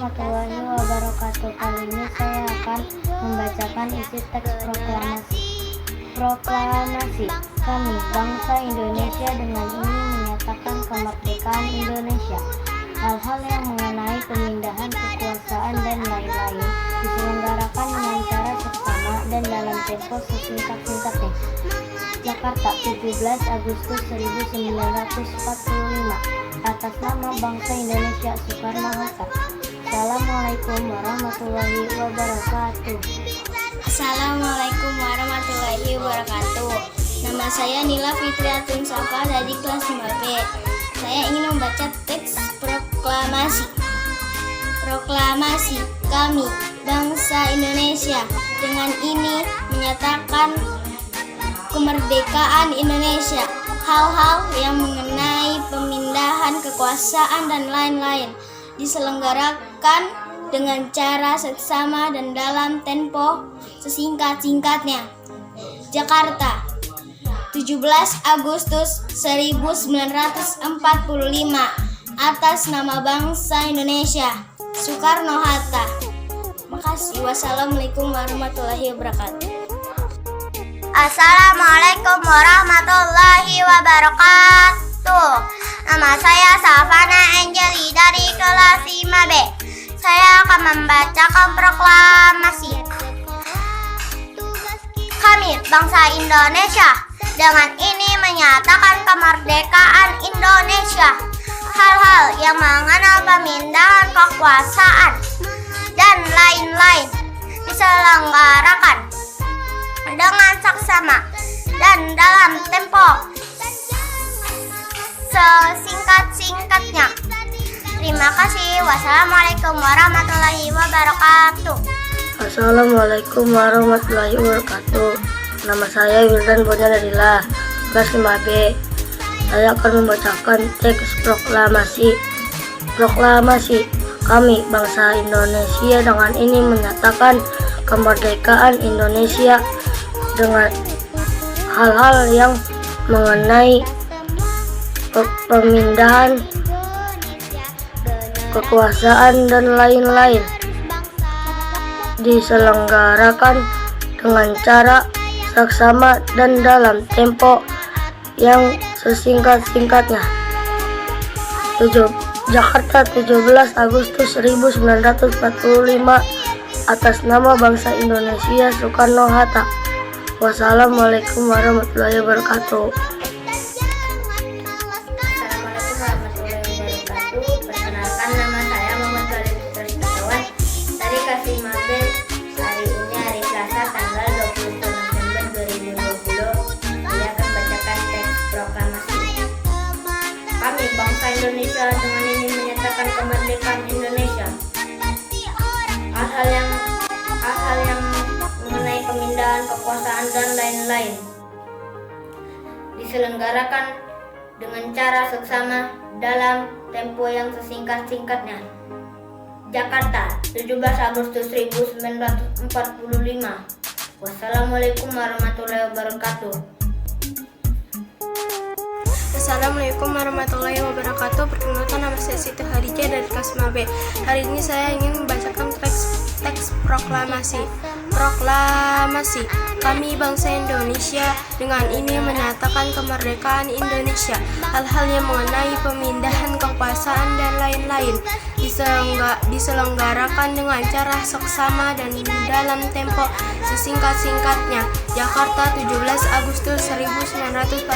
warahmatullahi wabarakatuh. Kali ini saya akan membacakan isi teks proklamasi kami bangsa Indonesia dengan ini menyatakan kemerdekaan Indonesia. Hal-hal yang mengenai pemindahan kekuasaan dan lain-lain diselenggarakan dengan cara seksama dan dalam tempo sesingkat-singkatnya. Jakarta, 17 Agustus 1945. Atas nama bangsa Indonesia, Soekarno-Hatta. Assalamualaikum warahmatullahi wabarakatuh. Assalamualaikum warahmatullahi wabarakatuh. Nama saya Nila Fitriatun Safa dari kelas 5B. Saya ingin membaca teks proklamasi. Proklamasi kami bangsa Indonesia dengan ini menyatakan kemerdekaan Indonesia. Hal-hal yang mengenai pemindahan kekuasaan dan lain-lain diselenggarakan dengan cara seksama dan dalam tempo sesingkat-singkatnya. Jakarta, 17 Agustus 1945. Atas nama bangsa Indonesia, Soekarno-Hatta. Makasih. Wassalamualaikum warahmatullahi wabarakatuh. Assalamualaikum warahmatullahi wabarakatuh. Nama saya Safana Angeli dari kelas 5B. Saya akan membacakan proklamasi. Kami bangsa Indonesia dengan ini menyatakan kemerdekaan Indonesia. Hal-hal yang mengenai pemindahan kekuasaan dan lain-lain diselenggarakan dengan saksama dan dalam tempo sesingkat-singkatnya. Terima kasih. Wassalamualaikum warahmatullahi wabarakatuh. Assalamualaikum warahmatullahi wabarakatuh. Nama saya Wildan Bonyanadila, kelas 5B. Saya akan membacakan teks proklamasi. Proklamasi kami bangsa Indonesia dengan ini menyatakan kemerdekaan Indonesia dengan hal-hal yang mengenai pemindahan kekuasaan dan lain-lain diselenggarakan dengan cara saksama dan dalam tempo yang sesingkat-singkatnya. Jakarta, 17 Agustus 1945. Atas nama bangsa Indonesia, Soekarno-Hatta. Wassalamualaikum warahmatullahi wabarakatuh. Assalamualaikum warahmatullahi wabarakatuh. Perkenalkan, nama saya Muhammad Khalid Rizwan dari kelas 5B. Hari ini hari Selasa tanggal 20 November 2020. Saya akan membacakan teks proklamasi. Kami bangsa Indonesia dengan ini menyatakan kemerdekaan Indonesia. Hal-hal yang mengenai pemindahan kekuasaan dan lain-lain diselenggarakan dengan cara seksama dalam tempo yang sesingkat-singkatnya. Jakarta, 17 Agustus 1945. Wassalamualaikum warahmatullahi wabarakatuh. Assalamualaikum warahmatullahi wabarakatuh. Perkenalkan, nama saya Siti Hadijah dari kelas 5B. Hari ini saya ingin membacakan teks proklamasi. Proklamasi kami bangsa Indonesia dengan ini menyatakan kemerdekaan Indonesia. Hal-hal yang mengenai pemindahan kekuasaan dan lain-lain diselenggarakan dengan cara seksama dan dalam tempo sesingkat-singkatnya. Jakarta, 17 Agustus 1945.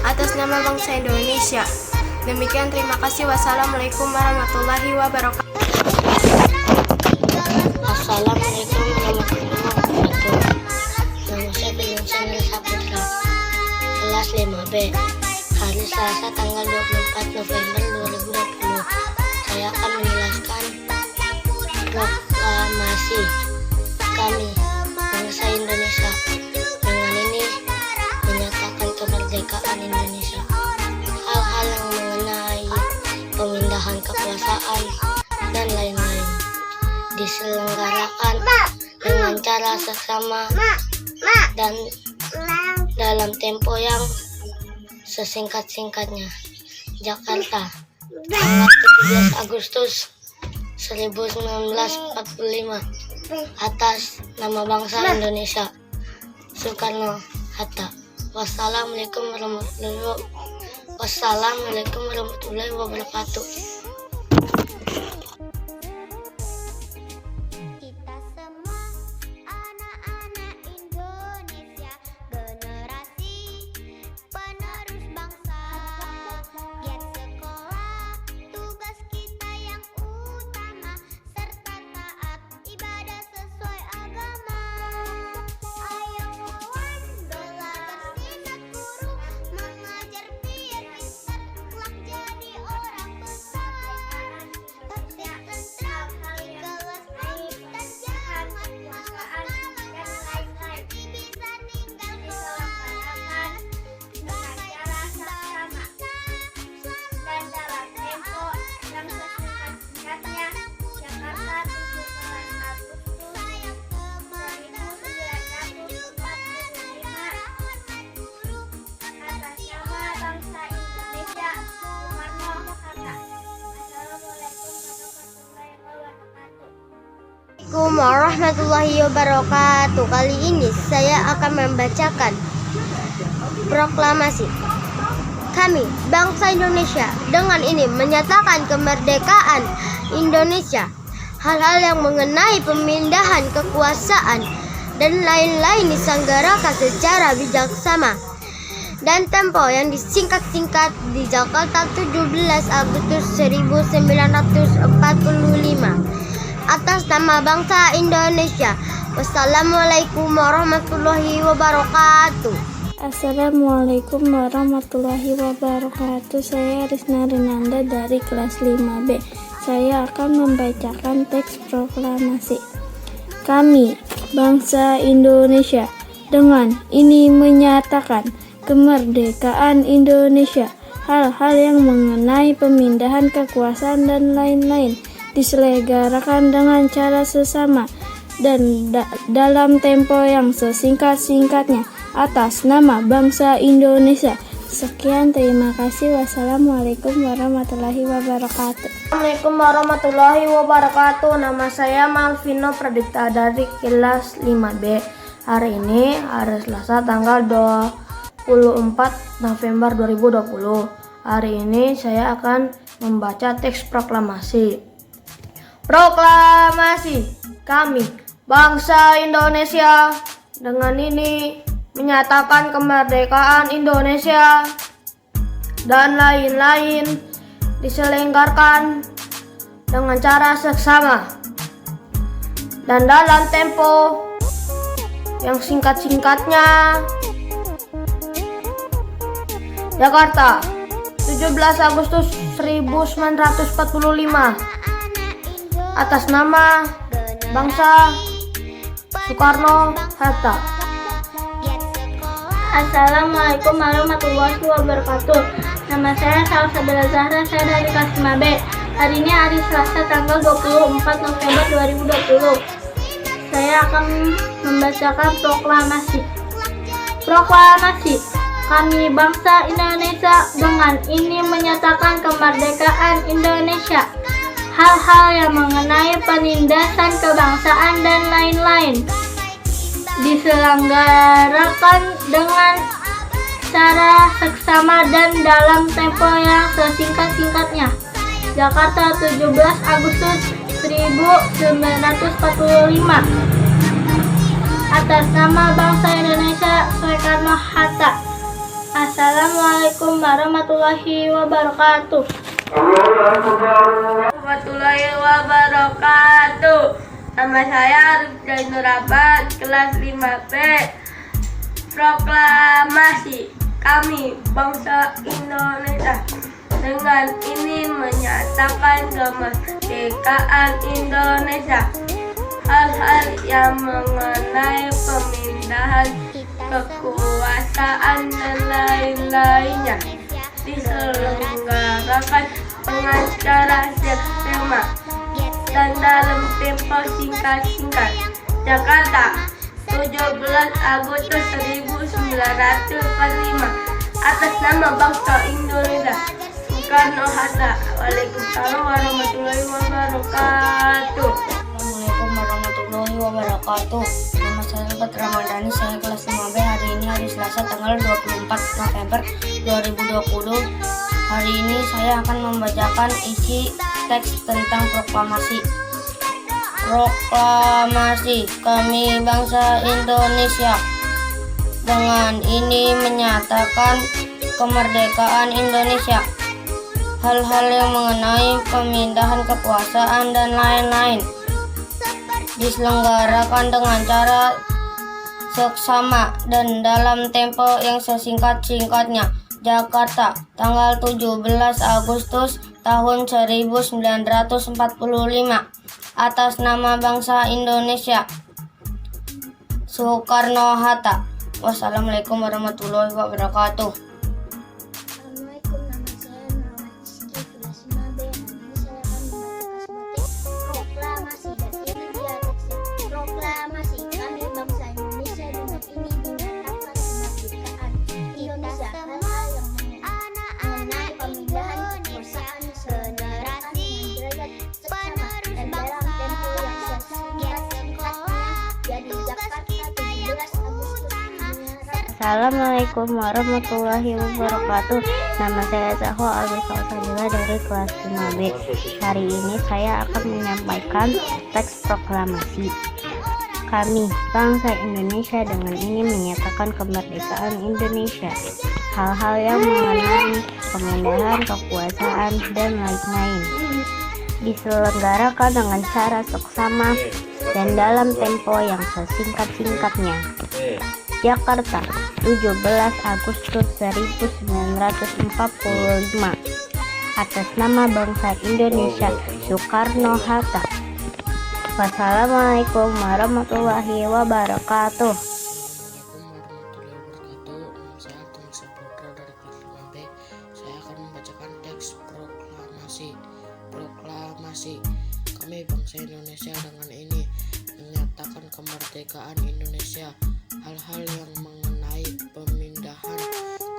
Atas nama bangsa Indonesia. Demikian, terima kasih. Wassalamualaikum warahmatullahi wabarakatuh. Assalamualaikum warahmatullahi wabarakatuh. Nama saya Bilansan Saputra, kelas 5B. Hari Selasa tanggal 24 November 2020. Saya akan menjelaskan proklamasi kami bangsa Indonesia dengan ini menyatakan kemerdekaan Indonesia. Hal-hal yang mengenai pemindahan kekuasaan dan lain-lain diselenggarakan dengan cara seksama dan dalam tempo yang sesingkat-singkatnya. Jakarta, tanggal 17 Agustus 1945 atas nama bangsa Indonesia. Soekarno-Hatta. Wassalamualaikum warahmatullahi wabarakatuh. Kita semua anak-anak Indonesia, generasi penerus bangsa. Giat sekolah, tugas kita yang utama, serta taat ibadah sesuai agama. Ayo kawan, belajar sinak guru, mengajar biar pintar, kelak jadi orang besar. Tertib tentram, ikhlas pamit dan jangan malas-malasan. Nanti bisa ninggal kelaparan. Dengan cara sama dan dalam tempo yang sesingkat-singkatnya. Jakarta, 17 Agustus 1945. Atas nama bangsa Indonesia, Soekarno-Hatta. Assalamualaikum warahmatullahi wabarakatuh. Kali ini saya akan membacakan proklamasi. Kami, bangsa Indonesia, dengan ini menyatakan kemerdekaan Indonesia. Hal-hal yang mengenai pemindahan kekuasaan dan lain-lain diselenggarakan secara bijaksana dan tempo yang disingkat-singkat di Jakarta 17 Agustus 1945 atas nama bangsa Indonesia. Wassalamualaikum warahmatullahi wabarakatuh. Assalamualaikum warahmatullahi wabarakatuh. Saya Risna Renanda dari kelas 5B. Saya akan membacakan teks proklamasi. Kami, bangsa Indonesia, dengan ini menyatakan kemerdekaan Indonesia. Hal-hal yang mengenai pemindahan kekuasaan dan lain-lain diselenggarakan dengan cara sesama dan dalam tempo yang sesingkat-singkatnya atas nama bangsa Indonesia. Sekian, terima kasih. Wassalamualaikum warahmatullahi wabarakatuh. Assalamualaikum warahmatullahi wabarakatuh. Nama saya Malvino Pradipta dari kelas 5B. Hari ini hari Selasa tanggal 24 November 2020. Hari ini saya akan membaca teks proklamasi. Proklamasi. Kami, bangsa Indonesia, dengan ini menyatakan kemerdekaan Indonesia dan lain-lain diselenggarakan dengan cara seksama dan dalam tempo yang singkat-singkatnya. Jakarta, 17 Agustus 1945 atas nama bangsa Soekarno-Hatta. Assalamualaikum warahmatullahi wabarakatuh. Nama saya Salsabila Zahra, saya dari kelas 5B. Hari ini hari Selasa tanggal 24 November 2020. Saya akan membacakan proklamasi. Proklamasi. Kami bangsa Indonesia dengan ini menyatakan kemerdekaan Indonesia. Hal-hal yang mengenai penindasan kebangsaan dan lain-lain diselenggarakan dengan cara seksama dan dalam tempo yang sesingkat-singkatnya. Jakarta, 17 Agustus 1945 atas nama bangsa Indonesia, Soekarno-Hatta. Assalamualaikum warahmatullahi wabarakatuh. Warahmatullahi wabarakatuh. Nama saya Rifda Nurabad, kelas 5B. Proklamasi. Kami, bangsa Indonesia, dengan ini menyatakan kemerdekaan Indonesia. Hal-hal yang mengenai pemindahan kekuasaan dan lain-lainnya diselenggarakan dengan cara seksama dan dalam tempo singkat-singkat. Jakarta, 17 Agustus 1945 atas nama bangsa Indonesia. Soekarno-Hatta. Waalaikumsalam warahmatullahi wabarakatuh. Assalamualaikum warahmatullahi wabarakatuh. Nama saya Albert Ramadhani, saya kelas 5B. Hari ini hari Selasa tanggal 24 November 2020. Hari ini saya akan membacakan isi teks tentang proklamasi. Proklamasi kami bangsa Indonesia dengan ini menyatakan kemerdekaan Indonesia. Hal-hal yang mengenai pemindahan kekuasaan dan lain-lain diselenggarakan dengan cara seksama dan dalam tempo yang sesingkat-singkatnya. Jakarta, tanggal 17 Agustus tahun 1945. Atas nama bangsa Indonesia. Soekarno-Hatta. Wassalamualaikum warahmatullahi wabarakatuh. Assalamualaikum, nama saya Muhammad Rizky, kelas 5B. Hari ini saya akan membacakan sebuah proklamasi dan ini dia teksnya. Proklamasi kami bangsa Indonesia dengan ini menyatakan kemerdekaan Indonesia. Hal-hal yang mengenai pemindahan kekuasaan diselenggarakan dengan derajat seksama dan dalam tempo yang sesingkat-singkatnya. Jadi Jakarta 17 Agustus. Assalamualaikum warahmatullahi wabarakatuh. Nama saya Zahwa Al-Salsabila dari kelas 5B. Hari ini saya akan menyampaikan teks proklamasi. Kami, bangsa Indonesia dengan ini menyatakan kemerdekaan Indonesia. Hal-hal yang mengenai pemindahan kekuasaan dan lain-lain diselenggarakan dengan cara seksama dan dalam tempo yang sesingkat-singkatnya. Jakarta, 17 Agustus 1945. Atas nama bangsa Indonesia, Soekarno-Hatta. Wassalamualaikum warahmatullahi wabarakatuh. Saya Alton Saputra dari kelas 5B. Saya akan membacakan teks proklamasi. Proklamasi kami bangsa Indonesia dengan ini menyatakan kemerdekaan Indonesia. Hal-hal yang mengenai pemindahan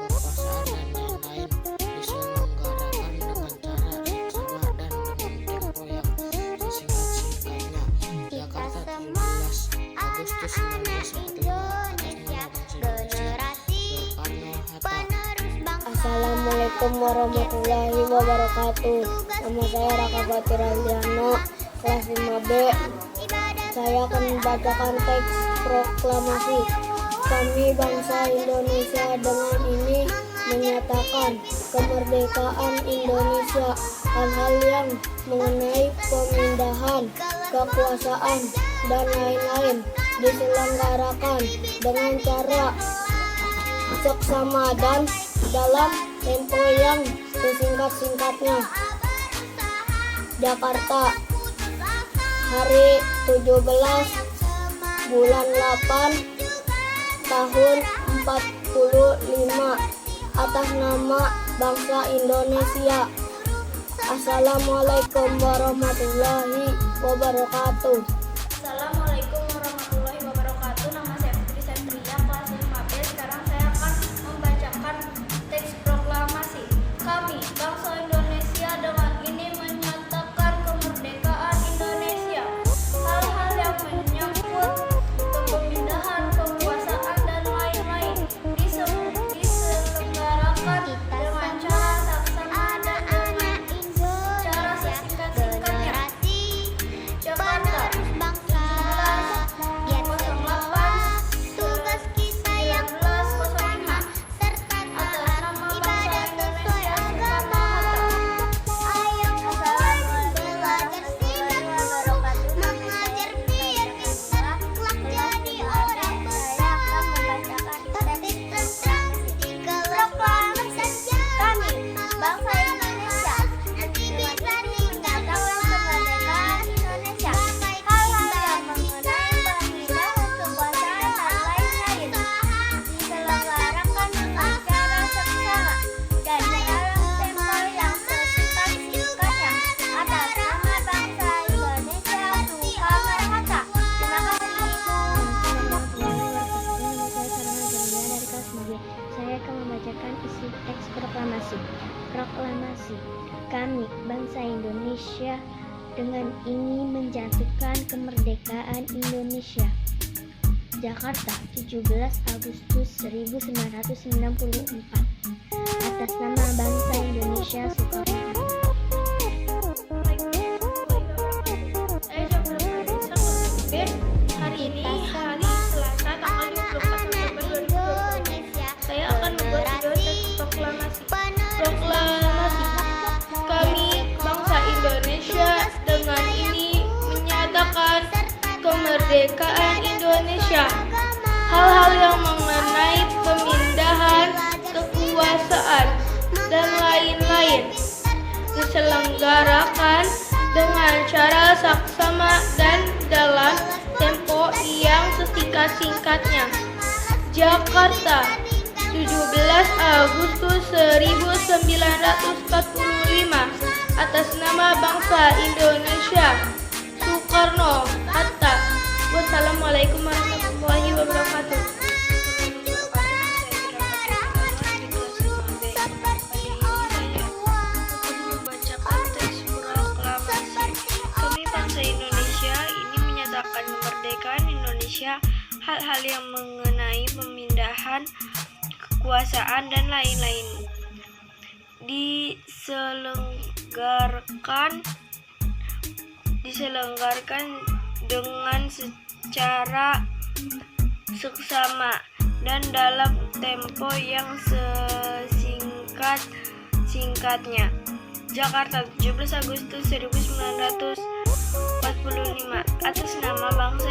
kekuasaan dan lain-lain diselenggarakan dengan cara seksama dan dengan tempo yang sesingkat-singkatnya. Jakarta, 17 Agustus 1945. Atas nama bangsa Indonesia, Soekarno-Hatta. Assalamualaikum warahmatullahi wabarakatuh. Nama saya Raka Fatir Andriano, kelas 5B. Saya akan membacakan teks proklamasi. Kami bangsa Indonesia dengan ini menyatakan kemerdekaan Indonesia. Hal-hal yang mengenai pemindahan kekuasaan dan lain-lain diselenggarakan dengan cara seksama dan dalam tempo yang sesingkat-singkatnya. Jakarta, hari 17 bulan 8 tahun 45. Atas nama bangsa Indonesia. Assalamualaikum warahmatullahi wabarakatuh. Assalamualaikum warahmatullahi wabarakatuh. Nama saya Putri Satria, kelas 5B. Sekarang saya akan membacakan teks proklamasi. Kami, bangsa Indonesia dengan ini menyatakan kemerdekaan Indonesia. Hal-hal yang menyangkut pemindahan kekuasaan dan lain-lain diselenggarakan dengan cara seksama dan dengan cara sesingkat-singkatnya. Jakarta, dengan ini menjatuhkan kemerdekaan Indonesia. Jakarta, 17 Agustus 1994. Atas nama bangsa Indonesia Soekarno-Hatta. Hari ini hari Selasa tanggal 24 November 2020. Saya akan membuat video teks proklamasi. Proklamasi. Kami bangsa Indonesia dengan ini menyatakan kemerdekaan Indonesia. Hal-hal yang mengenai pemindahan kekuasaan dan lain-lain diselenggarakan dengan cara saksama dan dalam tempo yang sesingkat-singkatnya. Jakarta, 17 Agustus 1945. Atas nama bangsa Indonesia Soekarno-Hatta. Wassalamualaikum warahmatullahi wabarakatuh. Kami bangsa Indonesia ini menyatakan kemerdekaan Indonesia. Hal-hal yang mengenai pemindahan kekuasaan dan lain-lain diselenggarakan dengan secara seksama dan dalam tempo yang sesingkat-singkatnya. Jakarta, 17 Agustus 1945. Atas nama bangsa